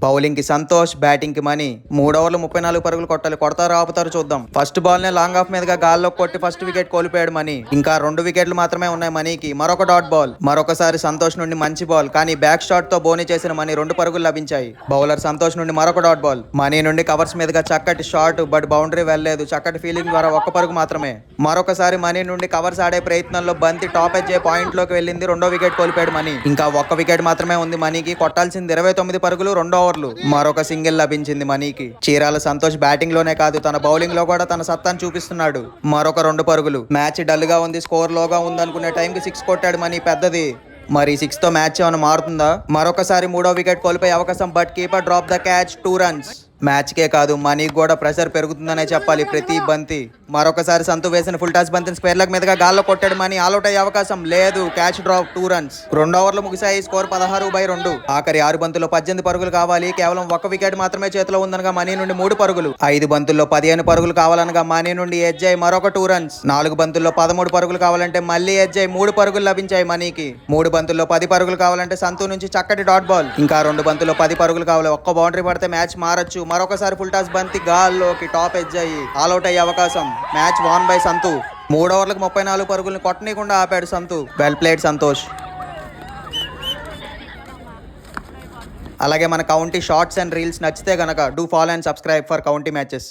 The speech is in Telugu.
బౌలింగ్ కి సంతోష్, బ్యాటింగ్ కి మనీ. 3 ఓవర్లు 34 పరుగులు కొట్టాలి. కొడతారు ఆపుతారు చూద్దాం. ఫస్ట్ బాల్ నే లాంగ్ ఆఫ్ మీదుగా గాల్లో కొట్టి ఫస్ట్ వికెట్ కోల్పోయాడు మనీ. ఇంకా 2 వికెట్లు మాత్రమే ఉన్నాయి మనీకి. మరొక డాట్ బాల్. మరొకసారి సంతోష్ నుండి మంచి బాల్, కానీ బ్యాక్ షాట్ తో బోనీ చేసిన మనీ 2 పరుగులు లభించాయి. బౌలర్ సంతోష్ నుండి మరొక డాట్ బాల్. మనీ నుండి కవర్స్ మీదుగా చక్కటి షాట్, బట్ బౌండరీ వెళ్ళలేదు. చక్కటి ఫీలింగ్ ద్వారా 1 పరుగు మాత్రమే. మరొకసారి మనీ నుండి కవర్స్ ఆడే ప్రయత్నంలో బంతి టాప్ ఎడ్జ్ పాయింట్ లోకి వెళ్ళింది. 2వ వికెట్ కోల్పోయాడు మనీ. ఇంకా 1 వికెట్ మాత్రమే ఉంది మనీకి. కొట్టాల్సింది 29 పరుగులు 2 ఓవర్లు. మరొక సింగిల్ లభించింది మనీకి. చీరాల సంతోష్ బ్యాటింగ్ లోనే కాదు, తన బౌలింగ్ లో కూడా తన సత్తాను చూపిస్తున్నాడు. మరొక 2 పరుగులు. మ్యాచ్ డల్ గా ఉంది, స్కోర్ లోగా ఉందనుకునే టైంకి 6 కొట్టాడు మనీ. పెద్దది. మరి 6 తో మ్యాచ్ ఏమైనా మారుతుందా? మరొకసారి 3వ వికెట్ కోల్పోయే అవకాశం, but keeper drop the catch. 2 runs. Match కే కాదు, మనీకి కూడా ప్రెషర్ పెరుగుతుందనే చెప్పాలి ప్రతి బంతి. మరొకసారి సంతు వేసిన ఫుల్ టాస్ బంతిని స్క్వేర్ లెగ్ మీదుగా గాల్లో కొట్టాడు మనీ. ఆల్అౌట్ అయ్యే అవకాశం లేదు. Catch drop. 2 రన్స్. 2 ఓవర్లు ముగిశాయి. స్కోర్ 16/2. ఆఖరి 6 బంతుల్లో 18 పరుగులు కావాలి. కేవలం 1 వికెట్ మాత్రమే చేతిలో ఉందనగా మనీ నుండి 3 పరుగులు. 5 బంతుల్లో 15 పరుగులు కావాలనగా మనీ నుండి ఎడ్జ్ అయి మరొక 2 రన్స్. 4 బంతుల్లో 13 పరుగులు కావాలంటే మళ్ళీ ఎడ్జ్ అయి 3 పరుగులు లభించాయి మనీకి. 3 బంతుల్లో 10 పరుగులు కావాలంటే సంతు నుంచి చక్కటి డాట్ బాల్. ఇంకా 2 బంతుల్లో 10 పరుగులు కావాలి. 1 బౌండరీ పడితే మ్యాచ్ మారచ్చు. మరొకసారి ఫుల్ టాస్ బంతి గాల్లోకి టాప్ ఎడ్జ్ అయ్యి ఆల్అౌట్ అయ్యే అవకాశం. మ్యాచ్ వాన్ బై సంతు. 3 ఓవర్లకు 34 పరుగులను కొట్టనీయకుండా ఆపాడు సంతు. Well played Santosh. అలాగే మన కౌంటీ షార్ట్స్ అండ్ రీల్స్ నచ్చితే గనక do follow and subscribe for county matches.